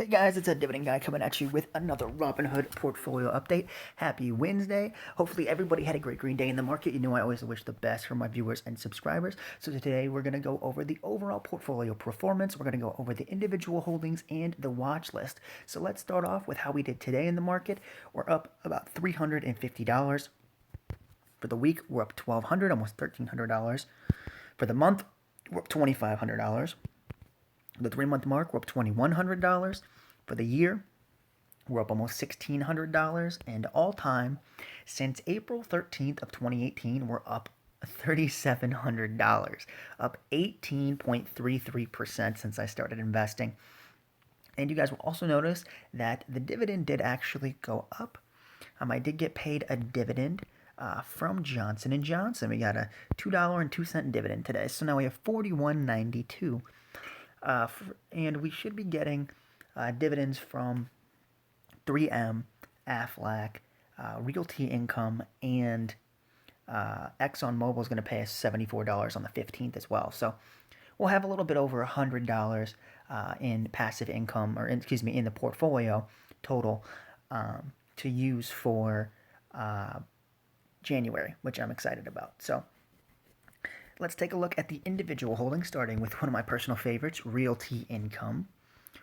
Hey guys, it's a Dividend guy coming at you with another Robinhood portfolio update. Happy Wednesday. Hopefully everybody had a great green day in the market. You know I always wish the best for my viewers and subscribers. So today we're going to go over the overall portfolio performance. We're going to go over the individual holdings and the watch list. So let's start off with how we did today in the market. We're up about $350. For the week, we're up $1,200, almost $1,300. For the month, we're up $2,500. The 3-month mark, we're up $2,100. For the year, we're up almost $1,600. And all time, since April 13th of 2018, we're up $3,700, up 18.33% since I started investing. And you guys will also notice that the dividend did actually go up. I did get paid a dividend from Johnson & Johnson. We got a $2.02 dividend today. So now we have $41.92. And we should be getting dividends from 3M, Aflac, Realty Income, and ExxonMobil is going to pay us $74 on the 15th as well. So we'll have a little bit over $100 in passive income, or in the portfolio total to use for January, which I'm excited about. So let's take a look at the individual holdings, starting with one of my personal favorites, Realty Income.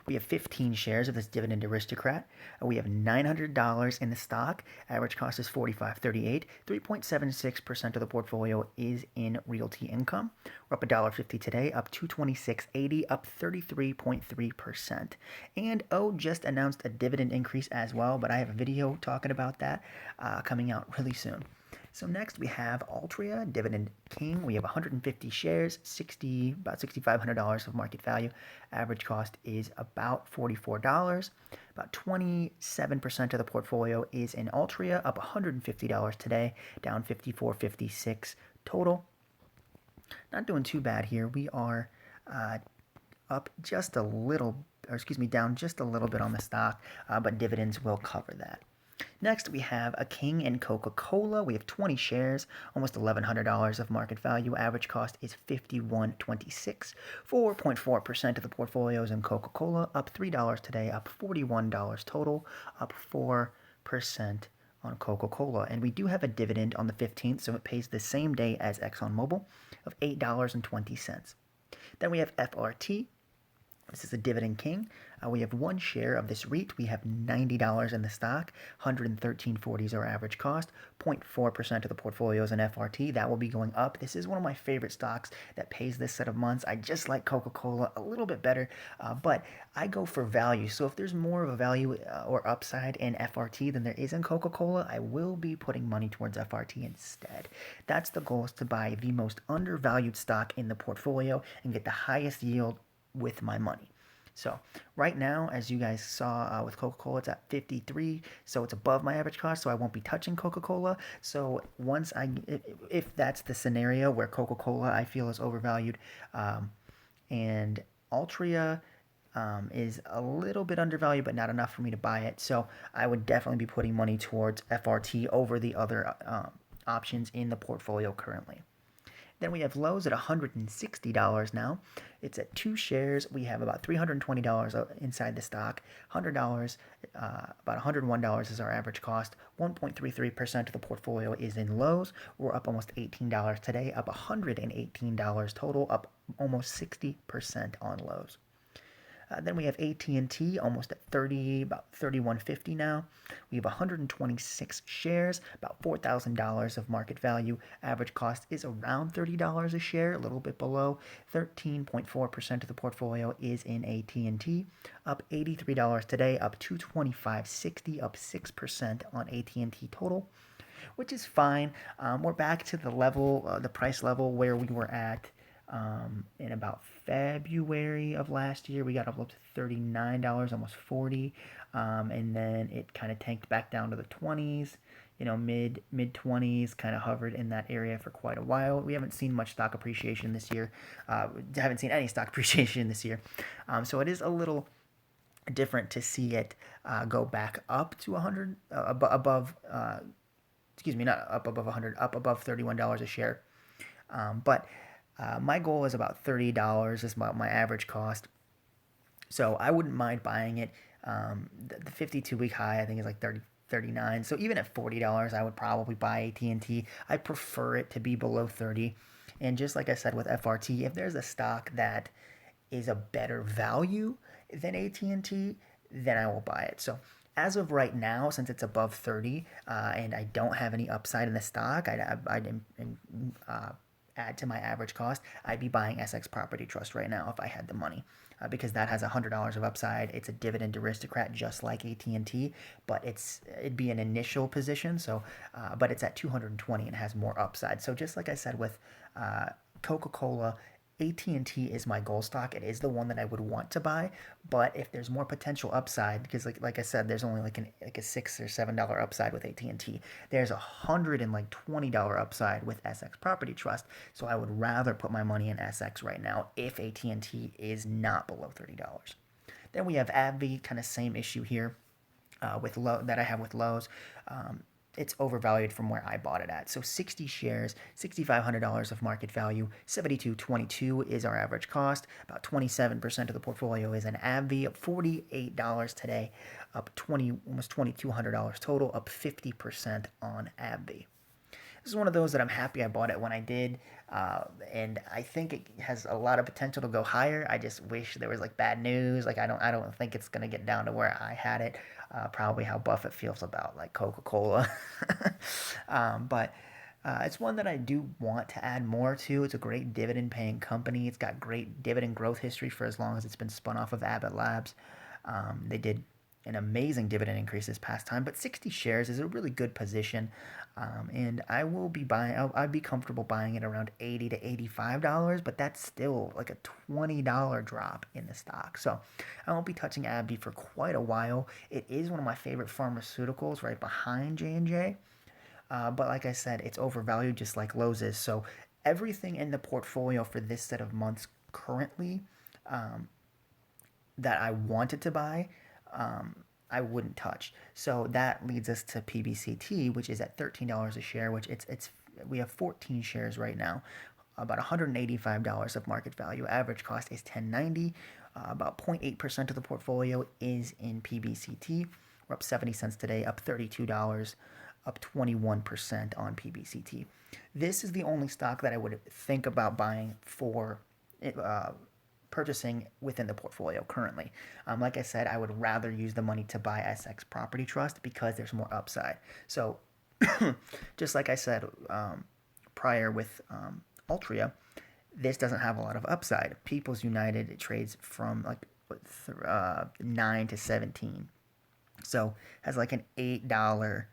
We have 15 shares of this Dividend Aristocrat. We have $900 in the stock. Average cost is $45.38. 3.76% of the portfolio is in Realty Income. We're up $1.50 today, up $226.80, up 33.3%. And just announced a dividend increase as well, but I have a video talking about that coming out really soon. So next we have Altria, Dividend King. We have 150 shares, about $6,500 of market value. Average cost is about $44. About 27% of the portfolio is in Altria, up $150 today, down $54.56 total. Not doing too bad here. We are up just a little, down just a little bit on the stock, but dividends will cover that. Next, we have a King in Coca-Cola. We have 20 shares, almost $1,100 of market value. Average cost is $51.26. 4.4% of the portfolio is in Coca-Cola, up $3 today, up $41 total, up 4% on Coca-Cola. And we do have a dividend on the 15th, so it pays the same day as ExxonMobil of $8.20. Then we have FRT. This is a Dividend King. We have one share of this REIT. We have $90 in the stock. $113.40 is our average cost. 0.4% of the portfolio is in FRT. That will be going up. This is one of my favorite stocks that pays this set of months. I just like Coca-Cola a little bit better, but I go for value. So if there's more of a value or upside in FRT than there is in Coca-Cola, I will be putting money towards FRT instead. That's the goal, is to buy the most undervalued stock in the portfolio and get the highest yield with my money. So right now, as you guys saw with Coca-Cola, it's at 53, so it's above my average cost, so I won't be touching Coca-Cola. So if that's the scenario where Coca-Cola I feel is overvalued, and Altria is a little bit undervalued, but not enough for me to buy it, so I would definitely be putting money towards FRT over the other options in the portfolio currently. Then we have Lowe's at $160 now. It's at 2 shares. We have about $320 inside the stock. $100, about $101 is our average cost. 1.33% of the portfolio is in Lowe's. We're up almost $18 today, up $118 total, up almost 60% on Lowe's. Then we have AT&T, almost at about $31.50 now. We have 126 shares, about $4,000 of market value. Average cost is around $30 a share, a little bit below. 13.4% of the portfolio is in AT&T, up $83 today, up $225.60, up 6% on AT&T total, which is fine. We're back to the price level where we were at in about February of last year. We got up to $39, almost $40, and then it kind of tanked back down to the 20s, mid 20s, kind of hovered in that area for quite a while. We haven't seen much stock appreciation this year. Haven't seen any stock appreciation this year, so it is a little different to see it go back up to 100, above, not up above 100, up above $31 a share, but my goal is about $30 is my average cost. So I wouldn't mind buying it. The 52-week high I think is like 39. So even at $40, I would probably buy AT&T. I prefer it to be below 30. And just like I said with FRT, if there's a stock that is a better value than AT&T, then I will buy it. So as of right now, since it's above 30 and I don't have any upside in the stock, I'd add to my average cost, I'd be buying SX Property Trust right now if I had the money. Because that has $100 of upside. It's a dividend aristocrat just like AT&T, but it'd be an initial position. So, but it's at 220 and has more upside. So just like I said with Coca-Cola, AT&T is my goal stock. It is the one that I would want to buy, but if there's more potential upside, because like I said, there's only like a $6 or $7 upside with AT&T. There's $120 upside with SX Property Trust. So I would rather put my money in SX right now if AT&T is not below $30. Then we have AbbVie, kind of same issue here that I have with Lowe's. It's overvalued from where I bought it at. So 60 shares, $6,500 of market value, 72.22 is our average cost. About 27% of the portfolio is in AbbVie, up $48 today, up almost $2,200 total, up 50% on AbbVie. This is one of those that I'm happy I bought it when I did, and I think it has a lot of potential to go higher. I just wish there was like bad news. Like I don't think it's gonna get down to where I had it. Probably how Buffett feels about like Coca-Cola, but it's one that I do want to add more to. It's a great dividend-paying company. It's got great dividend growth history for as long as it's been spun off of Abbott Labs. They did an amazing dividend increase this past time, but 60 shares is a really good position, and I will be buying. I'd be comfortable buying it around $80 to $85, but that's still like a $20 drop in the stock. So I won't be touching AbbVie for quite a while. It is one of my favorite pharmaceuticals, right behind J&J, but like I said, it's overvalued just like Lowe's is. So everything in the portfolio for this set of months currently that I wanted to buy, I wouldn't touch. So that leads us to PBCT, which is at $13 a share, which we have 14 shares right now, about $185 of market value. Average cost is $10.90. About 0.8% of the portfolio is in PBCT. We're up 70 cents today, up $32, up 21% on PBCT. This is the only stock that I would think about buying for purchasing within the portfolio currently. Like I said, I would rather use the money to buy SX Property Trust because there's more upside. So just like I said prior with Altria, this doesn't have a lot of upside. People's United, it trades from like 9 to 17. So has like an $8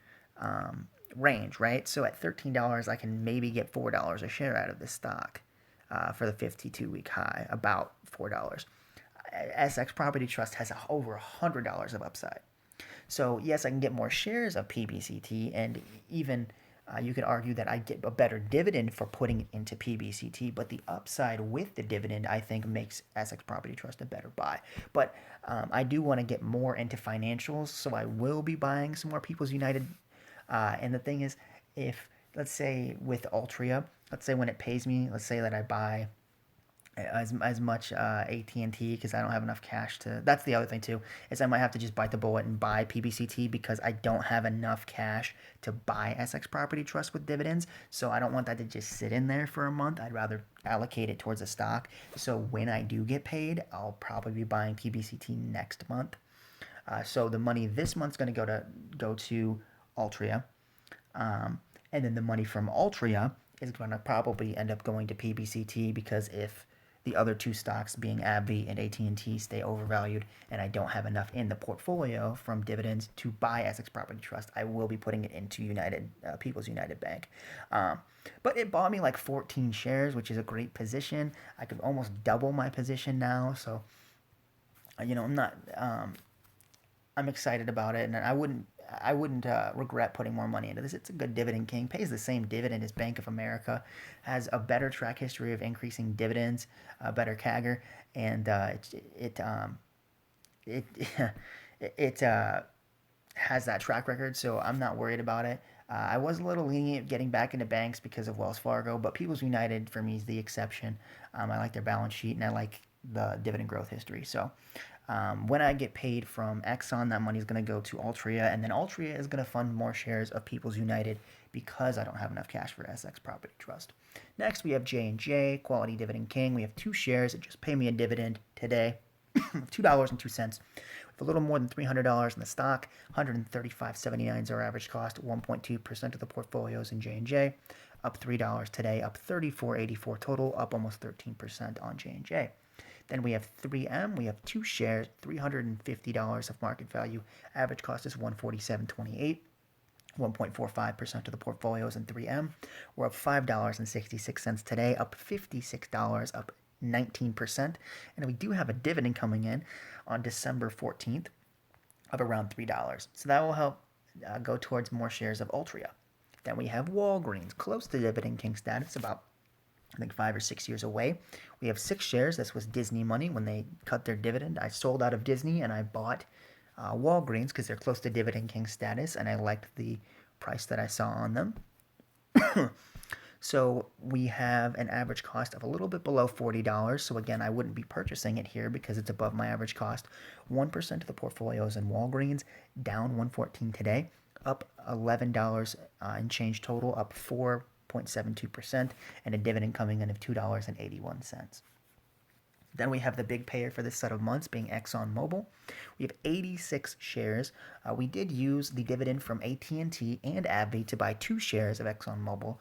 range, right? So at $13, I can maybe get $4 a share out of this stock. For the 52-week high, about $4. SX Property Trust has over $100 of upside. So yes, I can get more shares of PBCT, and even you could argue that I get a better dividend for putting it into PBCT, but the upside with the dividend, I think, makes SX Property Trust a better buy. But I do want to get more into financials, so I will be buying some more People's United. And the thing is, if, let's say with Altria, let's say when it pays me, let's say that I buy as much AT&T because I don't have enough cash to. That's the other thing too, is I might have to just bite the bullet and buy PBCT because I don't have enough cash to buy SX Property Trust with dividends. So I don't want that to just sit in there for a month. I'd rather allocate it towards a stock. So when I do get paid, I'll probably be buying PBCT next month. So the money this month's going to go to Altria, and then the money from Altria is going to probably end up going to PBCT because if the other two stocks being AbbVie and AT&T stay overvalued and I don't have enough in the portfolio from dividends to buy Essex Property Trust, I will be putting it into People's United Bank. But it bought me like 14 shares, which is a great position. I could almost double my position now. So, I'm excited about it, and I wouldn't regret putting more money into this. It's a good dividend king, pays the same dividend as Bank of America, has a better track history of increasing dividends, a better CAGR, and it has that track record. So I'm not worried about it. I was a little lenient getting back into banks because of Wells Fargo, but People's United for me is the exception. I like their balance sheet and I like the dividend growth history. So When I get paid from Exxon, that money is going to go to Altria, and then Altria is going to fund more shares of People's United because I don't have enough cash for Essex Property Trust. Next, we have J&J, Quality Dividend King. We have 2 shares that just pay me a dividend today, $2.02. With a little more than $300 in the stock, $135.79 is our average cost. 1.2% of the portfolios in J&J, up $3 today, up $34.84 total, up almost 13% on J&J. Then we have 3M. We have 2 shares, $350 of market value. Average cost is $147.28. 1.45% of the portfolios in 3M. We're up $5.66 today, up $56, up 19%. And we do have a dividend coming in on December 14th of around $3. So that will help go towards more shares of Altria. Then we have Walgreens, close to Dividend King status, about I think 5 or 6 years away. We have 6 shares. This was Disney money when they cut their dividend. I sold out of Disney and I bought Walgreens because they're close to Dividend King status, and I liked the price that I saw on them. So we have an average cost of a little bit below $40. So again, I wouldn't be purchasing it here because it's above my average cost. 1% of the portfolios in Walgreens, down 114 today, up $11 in change total, up 4.72%, and a dividend coming in of $2.81. Then we have the big payer for this set of months being ExxonMobil. We have 86 shares. We did use the dividend from AT&T and AbbVie to buy 2 shares of ExxonMobil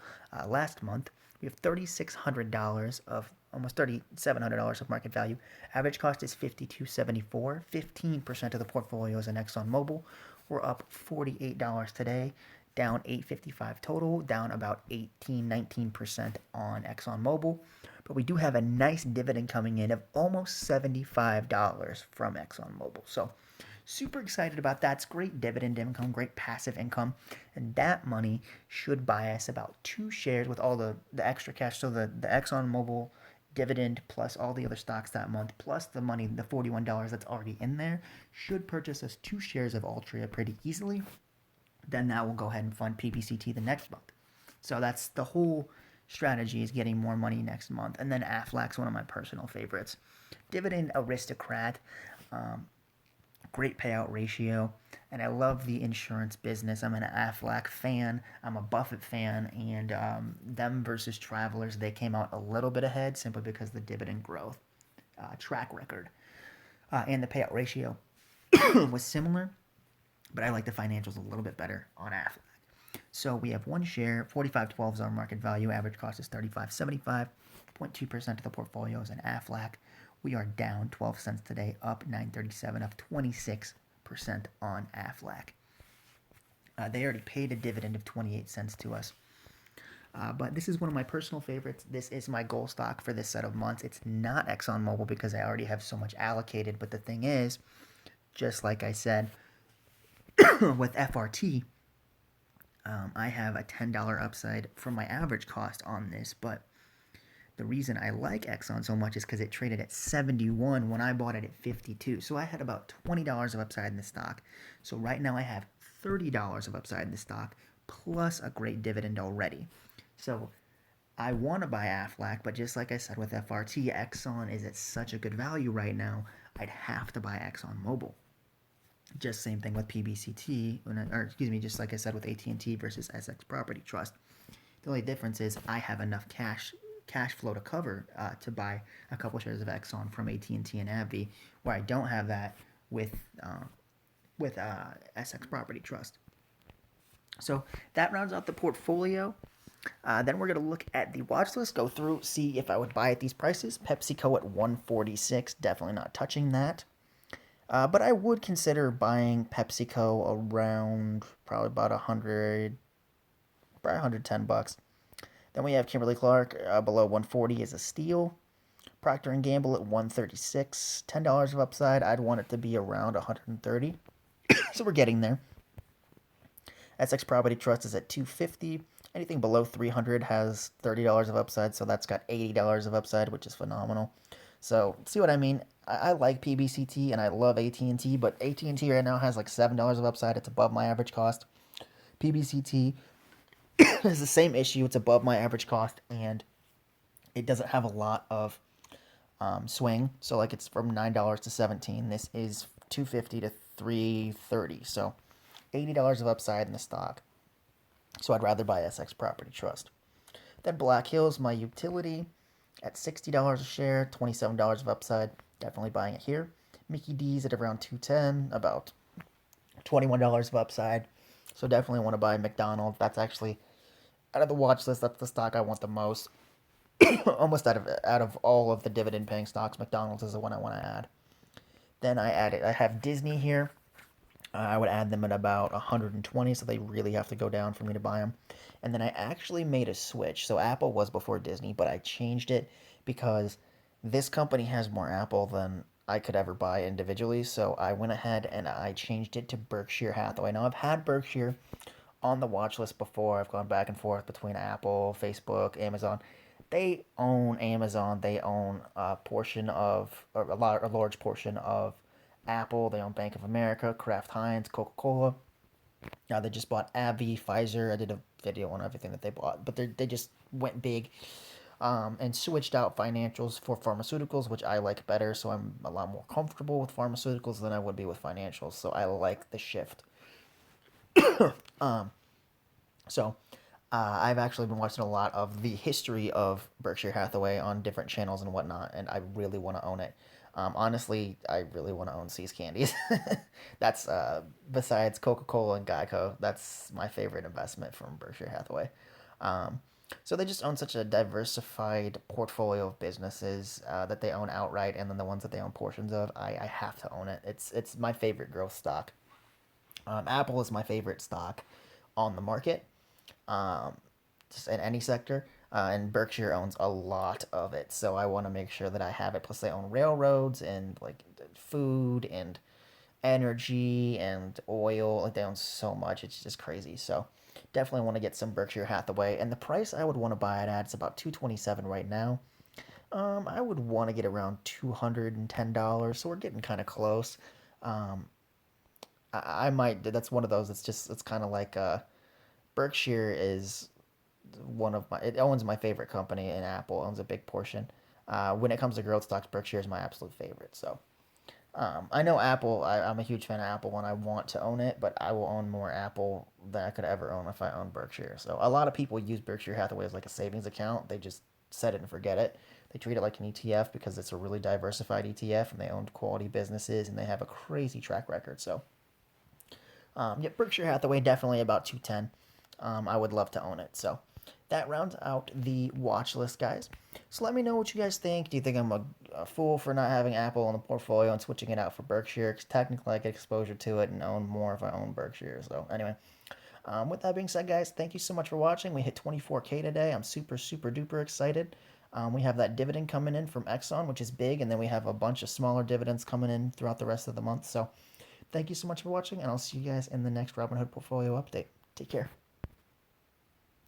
last month. We have $3,600 of almost $3,700 of market value. Average cost is $52.74. 15% of the portfolios in ExxonMobil. We're up $48 today, down $8.55 total, down about 19% on ExxonMobil. But we do have a nice dividend coming in of almost $75 from ExxonMobil. So super excited about that. It's great dividend income, great passive income. And that money should buy us about 2 shares with all the extra cash. So the ExxonMobil dividend plus all the other stocks that month, plus the money, the $41 that's already in there, should purchase us 2 shares of Altria pretty easily. Then that will go ahead and fund PBCT the next month. So that's the whole strategy, is getting more money next month. And then Aflac's one of my personal favorites. Dividend Aristocrat, great payout ratio, and I love the insurance business. I'm an Aflac fan. I'm a Buffett fan, and them versus Travelers, they came out a little bit ahead simply because the dividend growth track record and the payout ratio was similar, but I like the financials a little bit better on Aflac. So we have 1 share, $45.12 is our market value. Average cost is $35.75. 0.2% of the portfolios in Aflac. We are down 12 cents today, up $9.37, up 26% on Aflac. They already paid a dividend of 28 cents to us. But this is one of my personal favorites. This is my goal stock for this set of months. It's not ExxonMobil because I already have so much allocated. But the thing is, just like I said, with FRT, I have a $10 upside from my average cost on this, but the reason I like Exxon so much is because it traded at 71 when I bought it at 52. So I had about $20 of upside in the stock. So right now I have $30 of upside in the stock, plus a great dividend already. So I want to buy Aflac, but just like I said with FRT, Exxon is at such a good value right now, I'd have to buy ExxonMobil. Just same thing with PBCT, just like I said with AT&T versus Essex Property Trust. The only difference is I have enough cash flow to cover to buy a couple shares of Exxon from AT&T and AbbVie, where I don't have that with Essex Property Trust. So that rounds out the portfolio. Then we're going to look at the watch list, go through, see if I would buy at these prices. PepsiCo at $146, definitely not touching that. But I would consider buying PepsiCo around probably about $110. Then we have Kimberly-Clark below $140 is a steal. Procter & Gamble at $136, $10 of upside. I'd want it to be around $130. So we're getting there. Essex Property Trust is at $250. Anything below $300 has $30 of upside, so that's got $80 of upside, which is phenomenal. So see what I mean? I like PBCT and I love AT&T, but AT&T right now has like $7 of upside. It's above my average cost. PBCT has the same issue. It's above my average cost, and it doesn't have a lot of swing. So like it's from $9 to 17. This is 250 to 330. So $80 of upside in the stock. So I'd rather buy SX Property Trust. Then Black Hills, my utility, at $60 a share, $27 of upside. Definitely buying it here. Mickey D's at around 210, about $21 of upside. So definitely want to buy McDonald's. That's actually out of the watch list. That's the stock I want the most. Almost out of all of the dividend paying stocks, McDonald's is the one I want to add. Then I have Disney here. I would add them at about 120, so they really have to go down for me to buy them. And then I actually made a switch. So Apple was before Disney, but I changed it because this company has more Apple than I could ever buy individually. So I went ahead and I changed it to Berkshire Hathaway. Now I've had Berkshire on the watch list before. I've gone back and forth between Apple, Facebook, Amazon. They own Amazon. They own a portion of, or a large portion of Apple. They own Bank of America, Kraft Heinz, Coca-Cola. Now they just bought AbbVie, Pfizer. I did a video on everything that they bought, but they just went big and switched out financials for pharmaceuticals, which I like better. So I'm a lot more comfortable with pharmaceuticals than I would be with financials. So I like the shift. um, so I've actually been watching a lot of the history of Berkshire Hathaway on different channels and whatnot, and I really want to own it. Honestly, I really want to own See's Candies. That's besides Coca-Cola and Geico, that's my favorite investment from Berkshire Hathaway. Um, so they just own such a diversified portfolio of businesses that they own outright, and then the ones that they own portions of. I have to own it. It's my favorite growth stock. Apple is my favorite stock on the market, um, just in any sector. And Berkshire owns a lot of it, so I want to make sure that I have it. Plus, they own railroads and like food and energy and oil. Like they own so much, it's just crazy. So definitely want to get some Berkshire Hathaway. And the price I would want to buy it at is about 227 right now. I would want to get around $210, so we're getting kind of close. Um, I might. That's one of those. It's kind of like Berkshire is one of my. It owns my favorite company, and Apple owns a big portion. When it comes to growth stocks, Berkshire is my absolute favorite. So I know Apple. I'm a huge fan of Apple, and I want to own it, but I will own more Apple than I could ever own if I own Berkshire. So a lot of people use Berkshire Hathaway as like a savings account. They just set it and forget it. They treat it like an ETF because it's a really diversified ETF, and they own quality businesses, and they have a crazy track record. So yeah, Berkshire Hathaway definitely about 210. I would love to own it. So that rounds out the watch list, guys. So let me know what you guys think. Do you think I'm a fool for not having Apple in the portfolio and switching it out for Berkshire? Because technically I get exposure to it and own more if I own Berkshire. So anyway, with that being said, guys, thank you so much for watching. We hit 24K today. I'm super, super duper excited. We have that dividend coming in from Exxon, which is big, and then we have a bunch of smaller dividends coming in throughout the rest of the month. So thank you so much for watching, and I'll see you guys in the next Robinhood portfolio update. Take care.